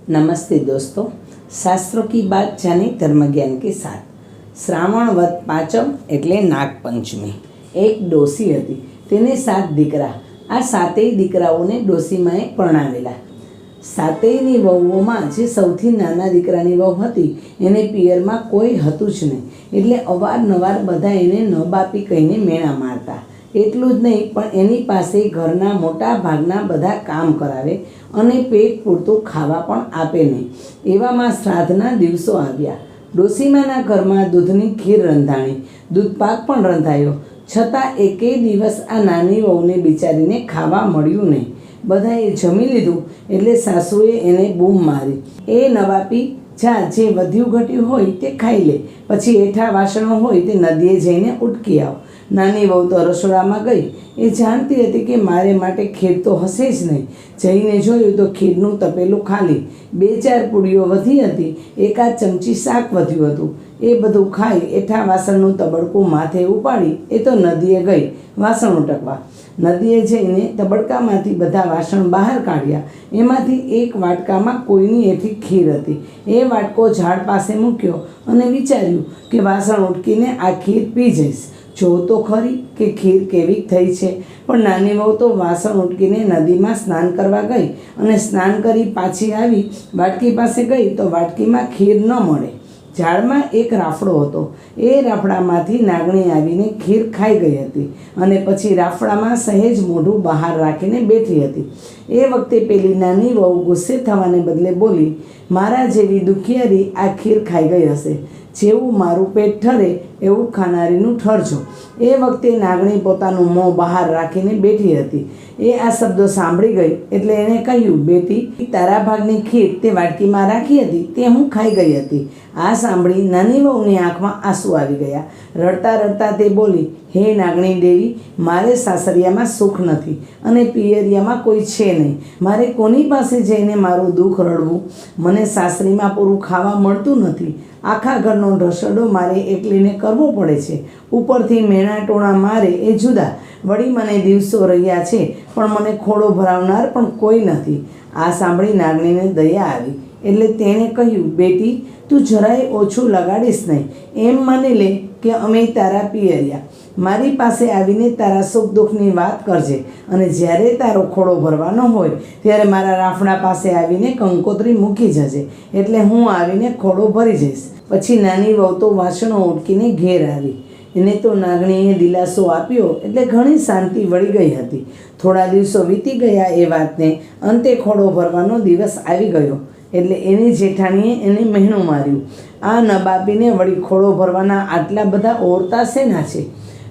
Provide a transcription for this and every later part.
नमस्ते दोस्तों। शास्त्रों की बात जाने धर्म ज्ञान के साथ। श्रावण वद પાંચમ એટલે નાગપંચમી। એક ડોસી હતી, તેને 7 દીકરા। આ 7 દીકરાઓને ડોસીમાએ પરણાવેલા। 7ની વહુઓમાં જે સૌથી નાના દીકરાની વહુ હતી એને પિયરમાં કોઈ હતું જ નહીં, એટલે અવારનવાર બધા એને ન બાપી કહીને મેણા મારતા। એટલું જ નહીં, પણ એની પાસે ઘરના મોટા ભાગના બધા કામ કરાવે અને પેટ પૂરતું ખાવા પણ આપે નહીં। એવામાં શ્રાદ્ધના દિવસો આવ્યા। ડોસીમાના ઘરમાં દૂધની ખીર રંધાણી, દૂધપાક પણ રંધાયો, છતાં એકેય દિવસ આ નાની વહુને બિચારીને ખાવા મળ્યું નહીં। બધાએ જમી લીધું એટલે સાસુએ એને બૂમ મારી, એ નવાપી જા, જે વધ્યું ઘટ્યું હોય તે ખાઈ લે, પછી એઠા વાસણો હોય તે નદીએ જઈને ઉટકી આવ। નાની વહુ તો રસોડામાં ગઈ। એ જાણતી હતી કે મારે માટે ખીર તો હશે જ નહીં। જઈને જોયું તો ખીરનું તપેલું ખાલી, 2-4 પૂડીઓ વધી હતી, એકાદ ચમચી શાક વધ્યું હતું। એ બધું ખાઈ એઠા વાસણનું તબડકું માથે ઉપાડી એ તો નદીએ ગઈ વાસણ ઉટકવા। નદીએ જઈને તબડકામાંથી બધા વાસણ બહાર કાઢ્યા। એમાંથી એક વાટકામાં કોઈની એઠી ખીર હતી। એ વાટકો ઝાડ પાસે મૂક્યો અને વિચાર્યું કે વાસણ ઉટકીને આ ખીર પી જઈશ, જો તો ખરી કે ખીર કેવી થઈ છે। પણ નાની વહુ તો વાસણ ઉટકીને નદીમાં સ્નાન કરવા ગઈ અને સ્નાન કરી પાછી આવી વાટકી પાસે ગઈ તો વાટકીમાં ખીર ન મળે। ઝાડમાં એક રાફડો હતો, એ રાફડામાંથી નાગણી આવીને ખીર ખાઈ ગઈ હતી અને પછી રાફડામાં સહેજ મોઢું બહાર રાખીને બેઠી હતી। એ વખતે પેલી નાની વહુ ગુસ્સે થવાને બદલે બોલી, મારા જેવી દુખિયારી આ ખીર ખાઈ ગઈ હશે, જેવું મારું પેટ ઠરે એવું ખાનારીનું ઠરજો। એ વખતે નાગણી પોતાનું મોં બહાર રાખીને બેઠી હતી। એ આ શબ્દો સાંભળી ગઈ એટલે એણે કહ્યું, બેટી, તારા ભાગની ખીર તે વાટકીમાં રાખી હતી તે હું ખાઈ ગઈ હતી। આ સાંભળી નાની વહુની આંખમાં આંસુ આવી ગયા। રડતા રડતા તે બોલી, હે નાગણી દેવી, મારે સાસરિયામાં સુખ નથી અને પિયરિયામાં કોઈ છે નહીં। મારે કોની પાસે જઈને મારું દુઃખ રડવું? મને સાસરીમાં પૂરું ખાવા મળતું નથી। આખા ઘરનો ઢસડો મારે એકલીને કરવો પડે છે, ઉપરથી મેણા ટોણા મારે એ જુદા, વળી મને દિવસો રહ્યા છે પણ મને ખોળો ભરાવનાર પણ કોઈ નથી। આ સાંભળી નાગણીને દયા આવી એટલે તેણે કહ્યું, બેટી, તું જરાય ઓછું લગાડીશ નહીં। એમ માની લે કે અમે તારા પિયરિયા, મારી પાસે આવીને તારા સુખ દુઃખની વાત કરજે અને જ્યારે તારો ખોળો ભરવાનો હોય ત્યારે મારા રાફડા પાસે આવીને કંકોત્રી મૂકી જજે, એટલે હું આવીને ખોળો ભરી જઈશ। પછી નાની વહુ તો વાસણો ઉટકીને ઘેર આવી। એને તો નાગણીએ દિલાસો આપ્યો એટલે ઘણી શાંતિ વળી ગઈ હતી। થોડા દિવસો વીતી ગયા એ વાતને, અંતે ખોળો ભરવાનો દિવસ આવી ગયો એટલે એની જેઠાણીએ એને મહેણું માર્યું। આ નબાપીને વળી ખોળો ભરવાના આટલા બધા ઓરતા શેના છે?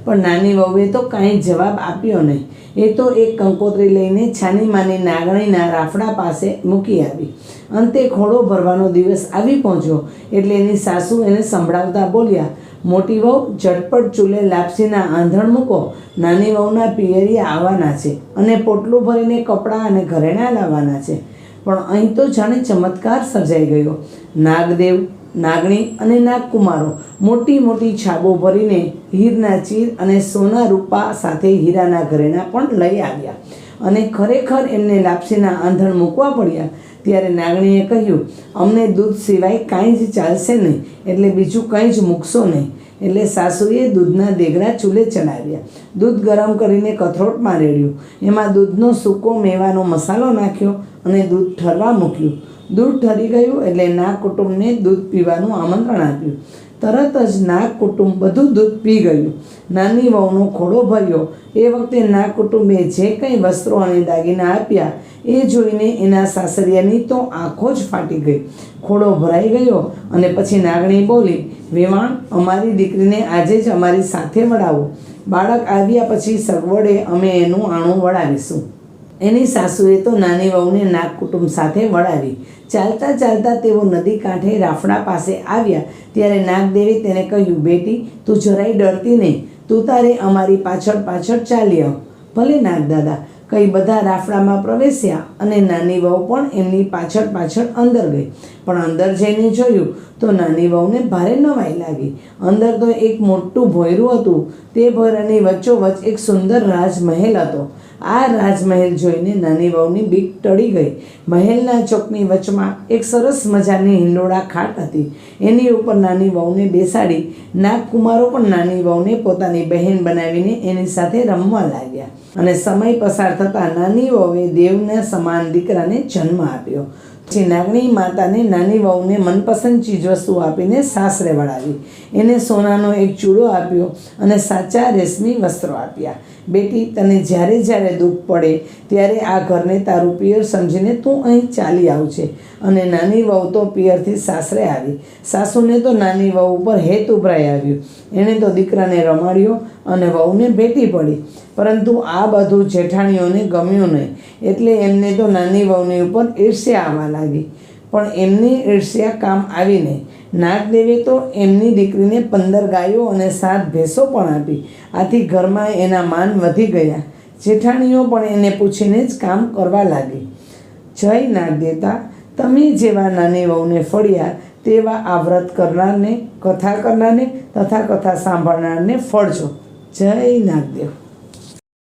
પણ નાની વહુએ તો કાંઈ જવાબ આપ્યો નહીં। એ તો એક કંકોત્રી લઈને છાની માની નાગણીના રાફડા પાસે મૂકી આવી। અંતે ખોળો ભરવાનો દિવસ આવી પહોંચ્યો એટલે એની સાસુ એને સંભળાવતા બોલ્યા, મોટી વહુ, ઝટપટ ચૂલે લાપસીના આંધણ મૂકો, નાની વહુના પિયરિયા આવવાના છે અને પોટલું ભરીને કપડાં અને ઘરેણાં લાવવાના છે। પણ અહીં તો જાણે ચમત્કાર સર્જાઈ ગયો। નાગદેવ, નાગણી અને નાગકુમારો મોટી મોટી છાબો ભરીને હીરના ચીર અને સોના રૂપા સાથે હીરાના ઘરેણાં પણ લઈ આવ્યા અને ખરેખર એમને લાપસીના આંધણ મૂકવા પડ્યા। ત્યારે નાગણીએ કહ્યું, અમને દૂધ સિવાય કાંઈ જ ચાલશે નહીં, એટલે બીજું કંઈ જ મૂકશો નહીં। એટલે સાસુએ દૂધના દેગડા ચૂલે ચડાવ્યા, દૂધ ગરમ કરીને કથરોટમાં રેડ્યું, એમાં દૂધનો સૂકો મેવાનો મસાલો નાખ્યો અને દૂધ ઠરવા મૂક્યું। દૂધ ઠરી ગયું એટલે નાગ કુટુંબને દૂધ પીવાનું આમંત્રણ આપ્યું। તરત જ નાગ કુટુંબ બધું દૂધ પી ગયું। નાની વહુનો ખોળો ભર્યો। એ વખતે નાગ કુટુંબે જે કંઈ વસ્ત્રો અને દાગીના આપ્યા એ જોઈને એના સાસરિયાની તો આંખો જ ફાટી ગઈ। ખોળો ભરાઈ ગયો અને પછી નાગણી બોલી, વેવાણ, અમારી દીકરીને આજે જ અમારી સાથે વળાવો, બાળક આવ્યા પછી સગવડે અમે એનું આણું વળાવીશું। એની સાસુએ તો નાની વહુને નાગ કુટુંબ સાથે વળાવી। ચાલતા ચાલતા તેઓ નદી કાંઠે રાફડા પાસે આવ્યા ત્યારે નાગદેવે તેને કહ્યું, બેટી, તું જરાય ડરતી નહીં, તું તારે અમારી પાછળ પાછળ ચાલી આવ। ભલે નાગદાદા કઈ બધા રાફડામાં પ્રવેશ્યા અને નાની વહુ પણ એમની પાછળ પાછળ અંદર ગઈ। પણ અંદર જઈને જોયું તો નાની વહુને ભારે નવાઈ લાગી। અંદર તો એક મોટું ભોંયરું હતું, તે ભોંયરાની વચ્ચોવચ્ચ એક સુંદર રાજમહેલ હતો। આ રાજમહેલ જોઈને નાની વહુની બીક ટળી ગઈ. મહેલના ચોકની વચમાં એક સરસ મજાની હિંડોળા ખાટ હતી. એની ઉપર નાની વહુને બેસાડી નાગકુમારો પણ નાની વહુને પોતાની બહેન બનાવીને એની સાથે રમવા લાગ્યા. અને સમય પસાર થતાં નાની વહુએ દેવના સમાન દીકરાને જન્મ આપ્યો. પછી નાગણી માતાને નાની વહુને મનપસંદ ચીજવસ્તુ આપીને સાસરે વળાવી. એને સોનાનો એક ચૂડો આપ્યો અને સાચા રેશમી વસ્ત્રો આપ્યા. બેટી, તને જ્યારે જ્યારે દુઃખ પડે ત્યારે આ ઘરને તારું પિયર સમજીને તું અહીં ચાલી આવજે. અને નાની વહુ તો પિયરથી સાસરે આવી. સાસુને તો નાની વહુ ઉપર હેત ઉભરાઈ આવ્યું. એણે તો દીકરાને રમાડ્યો અને વહુને ભેટી પડી. પરંતુ આ બધું જેઠાણીઓને ગમ્યું નહીં, એટલે એમને તો નાની વહુની ઉપર ઈર્ષ્યા આવવા લાગી. પણ એમની ઈર્ષ્યા કામ આવી નહીં. નાગદેવે તો એમની દીકરીને 15 ગાયો અને 7 ભેંસો પણ આપી. આથી ઘરમાં એના માન વધી ગયા. જેઠાણીઓ પણ એને પૂછીને જ કામ કરવા લાગી. જય નાગદેવતા, તમે જેવા નાની વહુને ફળ્યા તેવા આ વ્રત કરનારને, કથા કરનારને તથા કથા સાંભળનારને ફળજો. જય નાગદેવ.